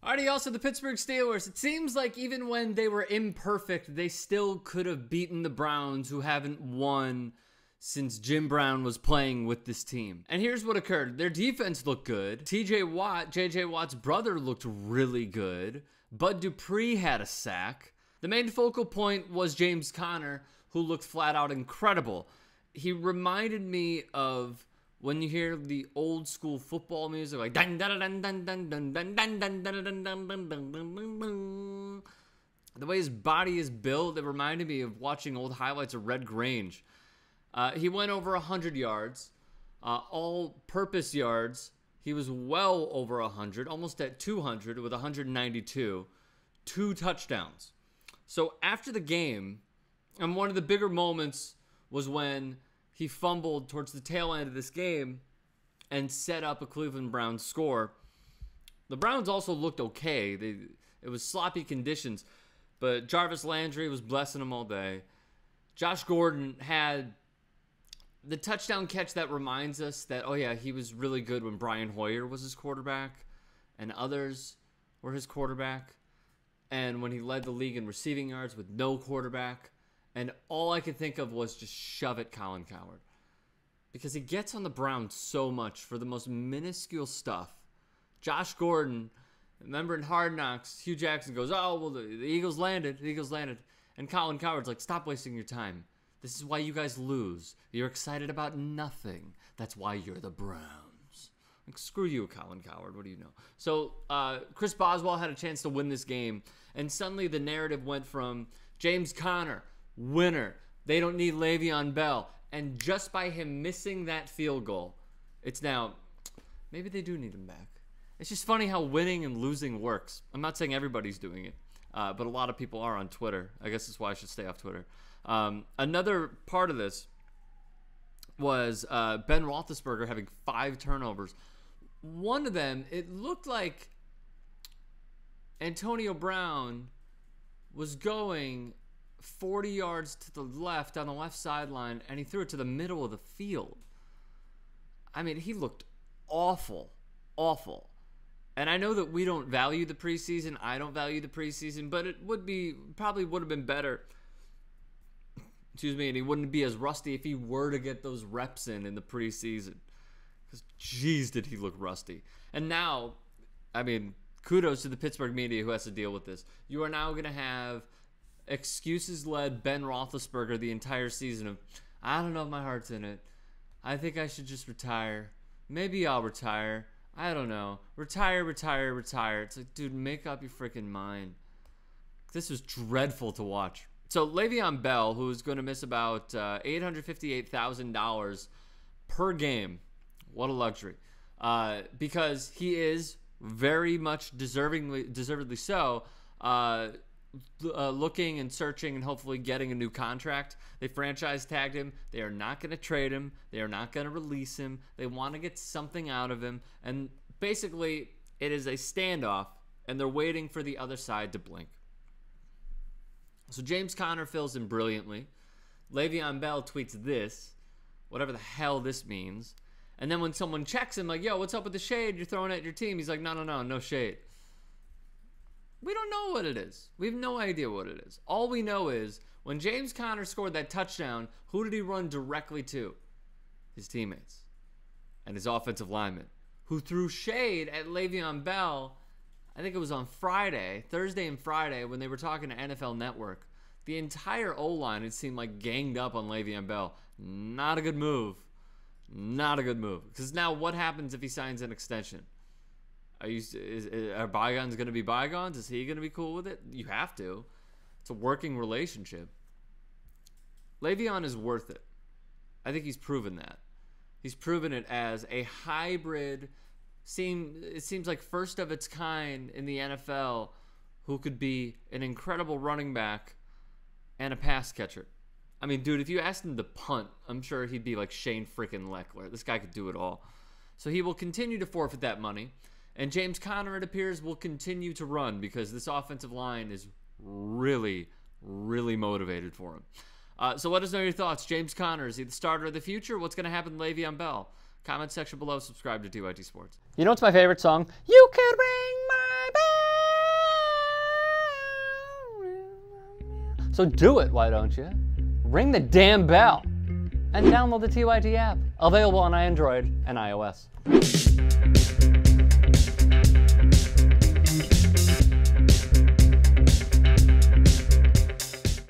Alrighty, also the Pittsburgh Steelers. It seems like even when they were imperfect, they still could have beaten the Browns, who haven't won since Jim Brown was playing with this team. And here's what occurred. Their defense looked good. TJ Watt, JJ Watt's brother, looked really good. Bud Dupree had a sack. The main focal point was James Conner, who looked flat out incredible. He reminded me of when you hear the old school football music, like dun dun dun dun dun dun dun dun dun dun dun dun dun dun. The way his body is built, it reminded me of watching old highlights of Red Grange. He went over 100 yards, all-purpose yards. He was well over 100, almost at 200 with 192, 2 touchdowns. So after the game, and one of the bigger moments was when he fumbled towards the tail end of this game and set up a Cleveland Browns score. The Browns also looked okay. It was sloppy conditions, but Jarvis Landry was blessing them all day. Josh Gordon had the touchdown catch that reminds us that, oh yeah, he was really good when Brian Hoyer was his quarterback and others were his quarterback, and when he led the league in receiving yards with no quarterback. And all I could think of was just shove it, Colin Cowherd. Because he gets on the Browns so much for the most minuscule stuff. Josh Gordon, remember in Hard Knocks, Hugh Jackson goes, oh, well, the Eagles landed. The Eagles landed. And Colin Cowherd's like, stop wasting your time. This is why you guys lose. You're excited about nothing. That's why you're the Browns. Like, screw you, Colin Cowherd. What do you know? So Chris Boswell had a chance to win this game. And suddenly the narrative went from James Conner, winner. They don't need Le'Veon Bell. And just by him missing that field goal, it's now, maybe they do need him back. It's just funny how winning and losing works. I'm not saying everybody's doing it, but a lot of people are on Twitter. I guess that's why I should stay off Twitter. Another part of this was Ben Roethlisberger having 5 turnovers. One of them, it looked like Antonio Brown was going 40 yards to the left on the left sideline, and he threw it to the middle of the field. I mean, he looked awful, awful. And I know that we don't value the preseason. I don't value the preseason, but it probably would have been better. Excuse me, and he wouldn't be as rusty if he were to get those reps in the preseason. Because, geez, did he look rusty. And now, I mean, kudos to the Pittsburgh media who has to deal with this. You are now going to have excuses-led Ben Roethlisberger the entire season of, I don't know if my heart's in it. I think I should just retire. Maybe I'll retire. I don't know. Retire, retire, retire. It's like, dude, make up your freaking mind. This was dreadful to watch. So Le'Veon Bell, who is going to miss about $858,000 per game. What a luxury. Because he is very much deservedly so, looking and searching and hopefully getting a new contract. They franchise tagged him. They are not going to trade him. They are not going to release him. They want to get something out of him. And basically, it is a standoff, and they're waiting for the other side to blink. So James Conner fills in brilliantly. Le'Veon Bell tweets this, whatever the hell this means. And then when someone checks him, like, yo, what's up with the shade you're throwing at your team? He's like, no shade. We don't know what it is. We have no idea what it is. All we know is when James Conner scored that touchdown, who did he run directly to? His teammates and his offensive linemen, who threw shade at Le'Veon Bell. I think it was on Thursday and Friday, when they were talking to NFL Network. The entire O-line, it seemed like, ganged up on Le'Veon Bell. Not a good move. Not a good move. Because now what happens if he signs an extension? Are bygones going to be bygones? Is he going to be cool with it? You have to. It's a working relationship. Le'Veon is worth it. I think he's proven that. He's proven it as a hybrid. It seems like first of its kind in the NFL, who could be an incredible running back and a pass catcher. I mean, dude, if you asked him to punt, I'm sure he'd be like Shane freaking Leckler. This guy could do it all. So he will continue to forfeit that money. And James Conner, it appears, will continue to run because this offensive line is really, really motivated for him. So let us know your thoughts. James Conner, is he the starter of the future? What's going to happen to Le'Veon Bell? Comment section below. Subscribe to DYT Sports. You know what's my favorite song? You could ring my bell. So do it, why don't you? Ring the damn bell and download the TYT app, available on Android and iOS.